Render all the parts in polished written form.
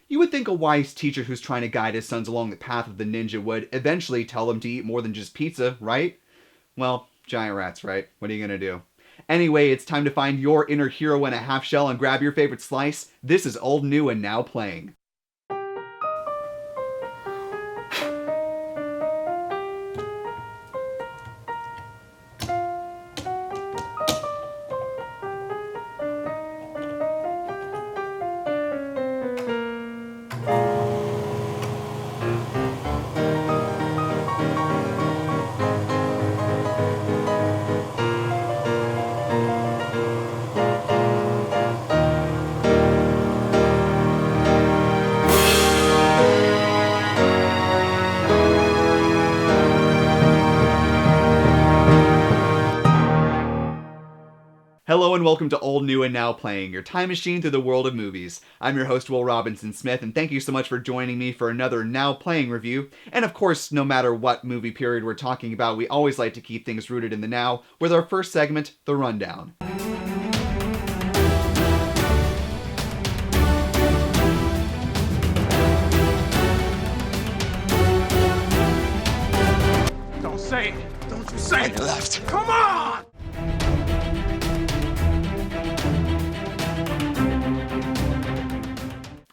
You would think a wise teacher who's trying to guide his sons along the path of the ninja would eventually tell them to eat more than just pizza, right? Well, giant rats, right? What are you gonna do? Anyway, it's time to find your inner hero in a half shell and grab your favorite slice. This is Old, New, and Now Playing. Hello and welcome to Old, New, and Now Playing, your time machine through the world of movies. I'm your host, Will Robinson Smith, and thank you so much for joining me for another Now Playing review. And of course, no matter what movie period we're talking about, we always like to keep things rooted in the now, with our first segment, The Rundown. Don't say it! Don't you say it! You left. Come on!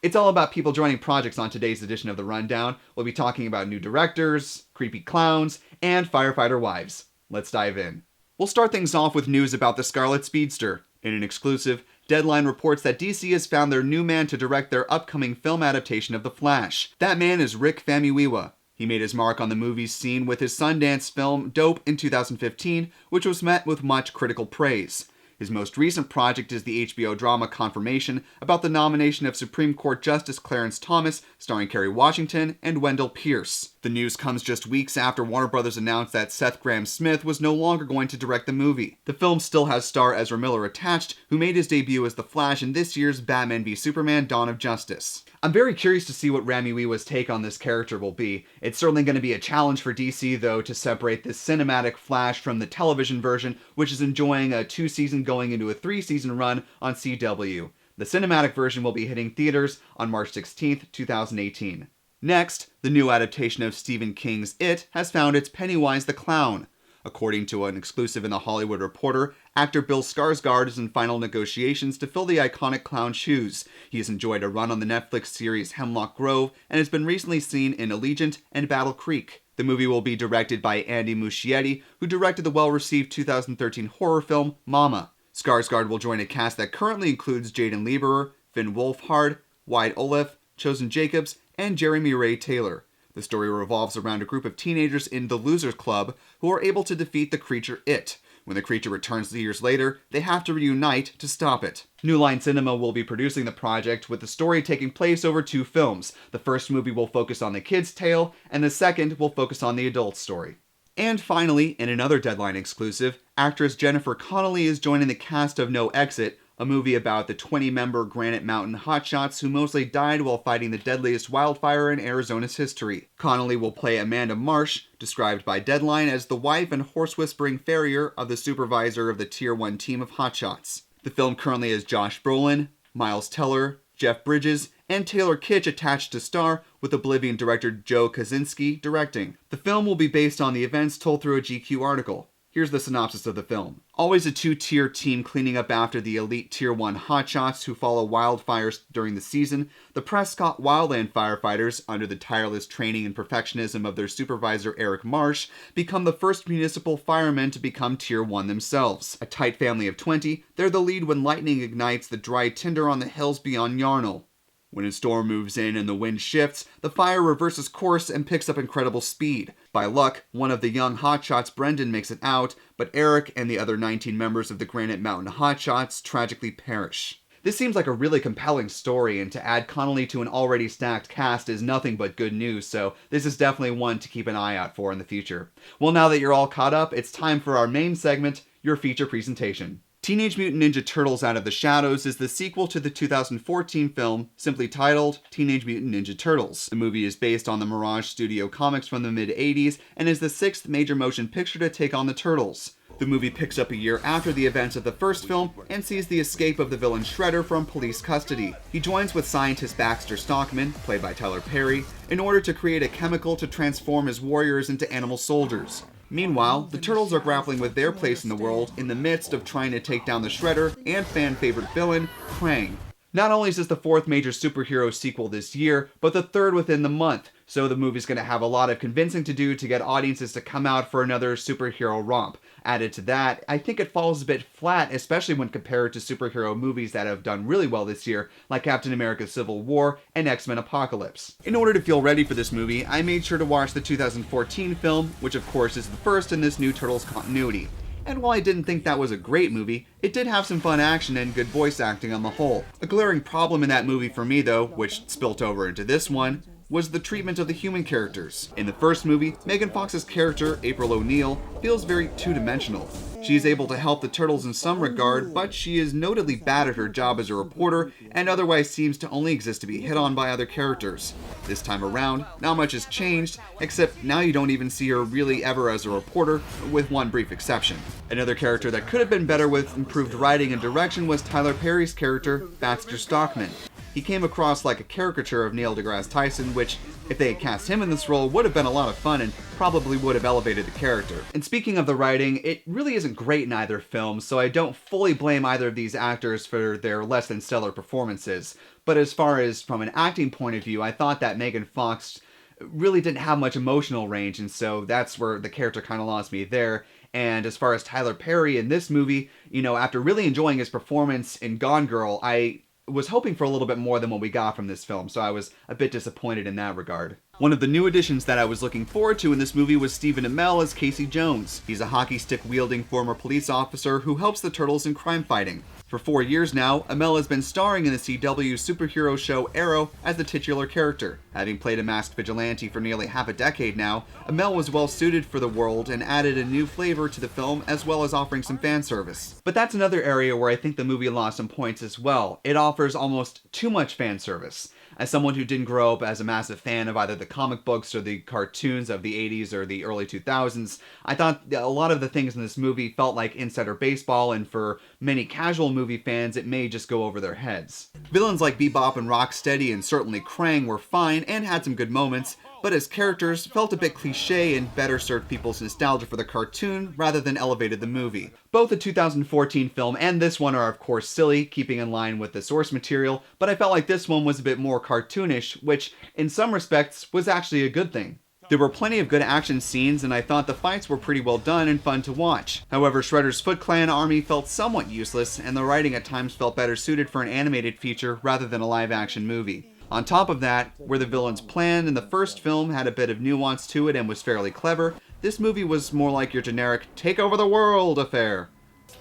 It's all about people joining projects on today's edition of The Rundown. We'll be talking about new directors, creepy clowns, and firefighter wives. Let's dive in. We'll start things off with news about the Scarlet Speedster. In an exclusive, Deadline reports that DC has found their new man to direct their upcoming film adaptation of The Flash. That man is Rick Famuyiwa. He made his mark on the movie's scene with his Sundance film Dope in 2015, which was met with much critical praise. His most recent project is the HBO drama Confirmation, about the nomination of Supreme Court Justice Clarence Thomas, starring Kerry Washington and Wendell Pierce. The news comes just weeks after Warner Bros. Announced that Seth Grahame-Smith was no longer going to direct the movie. The film still has star Ezra Miller attached, who made his debut as the Flash in this year's Batman v Superman: Dawn of Justice. I'm very curious to see what Famuyiwa's take on this character will be. It's certainly going to be a challenge for DC, though, to separate the cinematic Flash from the television version, which is enjoying a 2-season going into a 3-season run on CW. The cinematic version will be hitting theaters on March 16th, 2018. Next, the new adaptation of Stephen King's It has found its Pennywise the Clown. According to an exclusive in The Hollywood Reporter, actor Bill Skarsgård is in final negotiations to fill the iconic clown's shoes. He has enjoyed a run on the Netflix series Hemlock Grove and has been recently seen in Allegiant and Battle Creek. The movie will be directed by Andy Muschietti, who directed the well-received 2013 horror film Mama. Skarsgård will join a cast that currently includes Jaden Lieberer, Finn Wolfhard, Wyatt Oleff, Chosen Jacobs, and Jeremy Ray Taylor. The story revolves around a group of teenagers in the Losers Club who are able to defeat the creature It. When the creature returns years later, they have to reunite to stop it. New Line Cinema will be producing the project, with the story taking place over 2 films. The first movie will focus on the kid's tale, and the second will focus on the adult story. And finally, in another Deadline exclusive, actress Jennifer Connelly is joining the cast of No Exit, a movie about the 20-member Granite Mountain hotshots who mostly died while fighting the deadliest wildfire in Arizona's history. Connelly will play Amanda Marsh, described by Deadline as the wife and horse-whispering farrier of the supervisor of the Tier 1 team of hotshots. The film currently has Josh Brolin, Miles Teller, Jeff Bridges, and Taylor Kitsch attached to star, with Oblivion director Joe Kosinski directing. The film will be based on the events told through a GQ article. Here's the synopsis of the film. Always a 2-tier team cleaning up after the elite Tier 1 hotshots who follow wildfires during the season, the Prescott Wildland firefighters, under the tireless training and perfectionism of their supervisor Eric Marsh, become the first municipal firemen to become Tier 1 themselves. A tight family of 20, they're the lead when lightning ignites the dry tinder on the hills beyond Yarnell. When a storm moves in and the wind shifts, the fire reverses course and picks up incredible speed. By luck, one of the young hotshots, Brendan, makes it out, but Eric and the other 19 members of the Granite Mountain hotshots tragically perish. This seems like a really compelling story, and to add Connelly to an already stacked cast is nothing but good news, so this is definitely one to keep an eye out for in the future. Well, now that you're all caught up, it's time for our main segment, your feature presentation. Teenage Mutant Ninja Turtles Out of the Shadows is the sequel to the 2014 film, simply titled Teenage Mutant Ninja Turtles. The movie is based on the Mirage Studio comics from the mid-80s and is the 6th major motion picture to take on the Turtles. The movie picks up a year after the events of the first film and sees the escape of the villain Shredder from police custody. He joins with scientist Baxter Stockman, played by Tyler Perry, in order to create a chemical to transform his warriors into animal soldiers. Meanwhile, the Turtles are grappling with their place in the world in the midst of trying to take down the Shredder and fan-favorite villain, Krang. Not only is this the fourth major superhero sequel this year, but the third within the month, so the movie's going to have a lot of convincing to do to get audiences to come out for another superhero romp. Added to that, I think it falls a bit flat, especially when compared to superhero movies that have done really well this year, like Captain America Civil War and X-Men Apocalypse. In order to feel ready for this movie, I made sure to watch the 2014 film, which of course is the first in this new Turtles continuity. And while I didn't think that was a great movie, it did have some fun action and good voice acting on the whole. A glaring problem in that movie for me though, which spilt over into this one, was the treatment of the human characters. In the first movie, Megan Fox's character, April O'Neil, feels very two-dimensional. She is able to help the Turtles in some regard, but she is notably bad at her job as a reporter, and otherwise seems to only exist to be hit on by other characters. This time around, not much has changed, except now you don't even see her really ever as a reporter, with one brief exception. Another character that could have been better with improved writing and direction was Tyler Perry's character, Baxter Stockman. He came across like a caricature of Neil deGrasse Tyson, which, if they had cast him in this role, would have been a lot of fun and probably would have elevated the character. And speaking of the writing, it really isn't great in either film, so I don't fully blame either of these actors for their less than stellar performances. But as far as from an acting point of view, I thought that Megan Fox really didn't have much emotional range, and so that's where the character kind of lost me there. And as far as Tyler Perry in this movie, after really enjoying his performance in Gone Girl, I was hoping for a little bit more than what we got from this film, so I was a bit disappointed in that regard. One of the new additions that I was looking forward to in this movie was Stephen Amell as Casey Jones. He's a hockey stick wielding former police officer who helps the Turtles in crime fighting. For 4 years now, Amell has been starring in the CW superhero show Arrow as the titular character. Having played a masked vigilante for nearly half a decade now, Amell was well suited for the world and added a new flavor to the film as well as offering some fan service. But that's another area where I think the movie lost some points as well. It offers almost too much fan service. As someone who didn't grow up as a massive fan of either the comic books or the cartoons of the 80s or the early 2000s, I thought a lot of the things in this movie felt like insider baseball, and for many casual movie fans, it may just go over their heads. Villains like Bebop and Rocksteady and certainly Krang were fine and had some good moments, but as characters felt a bit cliche and better served people's nostalgia for the cartoon rather than elevated the movie. Both the 2014 film and this one are of course silly, keeping in line with the source material, but I felt like this one was a bit more cartoonish, which in some respects was actually a good thing. There were plenty of good action scenes, and I thought the fights were pretty well done and fun to watch. However, Shredder's Foot Clan army felt somewhat useless, and the writing at times felt better suited for an animated feature rather than a live-action movie. On top of that, where the villain's plan in the first film had a bit of nuance to it and was fairly clever, this movie was more like your generic take over the world affair.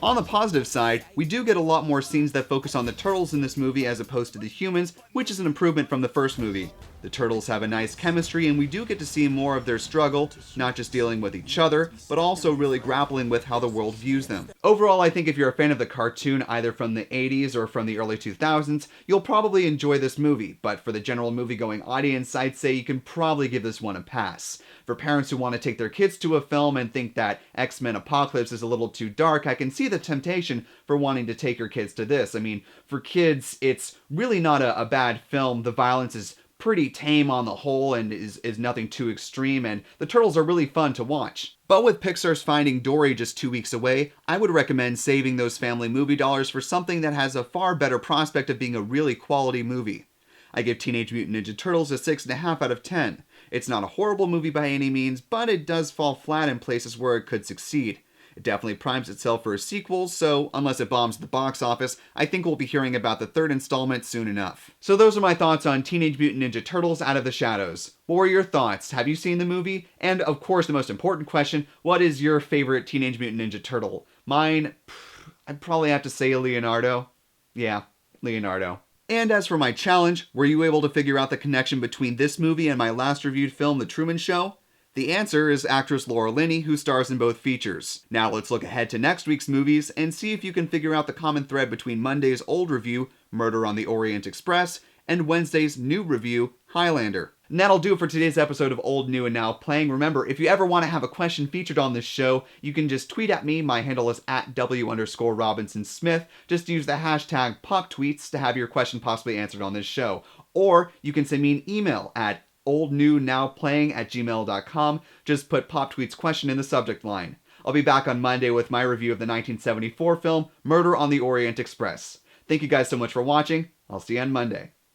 On the positive side, we do get a lot more scenes that focus on the Turtles in this movie as opposed to the humans, which is an improvement from the first movie. The Turtles have a nice chemistry, and we do get to see more of their struggle, not just dealing with each other, but also really grappling with how the world views them. Overall, I think if you're a fan of the cartoon, either from the 80s or from the early 2000s, you'll probably enjoy this movie, but for the general movie-going audience, I'd say you can probably give this one a pass. For parents who want to take their kids to a film and think that X-Men Apocalypse is a little too dark, I can see the temptation for wanting to take your kids to this. I mean, for kids, it's really not a bad film. The violence is pretty tame on the whole and is nothing too extreme, and the Turtles are really fun to watch. But with Pixar's Finding Dory just 2 weeks away, I would recommend saving those family movie dollars for something that has a far better prospect of being a really quality movie. I give Teenage Mutant Ninja Turtles a 6.5 out of 10. It's not a horrible movie by any means, but it does fall flat in places where it could succeed. It definitely primes itself for a sequel, so unless it bombs the box office, I think we'll be hearing about the third installment soon enough. So those are my thoughts on Teenage Mutant Ninja Turtles Out of the Shadows. What were your thoughts? Have you seen the movie? And of course, the most important question, what is your favorite Teenage Mutant Ninja Turtle? Mine, I'd probably have to say Leonardo. Yeah, Leonardo. And as for my challenge, were you able to figure out the connection between this movie and my last reviewed film, The Truman Show? The answer is actress Laura Linney, who stars in both features. Now let's look ahead to next week's movies and see if you can figure out the common thread between Monday's old review, Murder on the Orient Express, and Wednesday's new review, Highlander. And that'll do it for today's episode of Old, New, and Now Playing. Remember, if you ever want to have a question featured on this show, you can just tweet at me. My handle is at W_Robinson_Smith. Just use the hashtag PopTweets to have your question possibly answered on this show. Or you can send me an email at oldnewnowplaying@gmail.com. Just put PopTweets question in the subject line. I'll be back on Monday with my review of the 1974 film Murder on the Orient Express. Thank you guys so much for watching. I'll see you on Monday.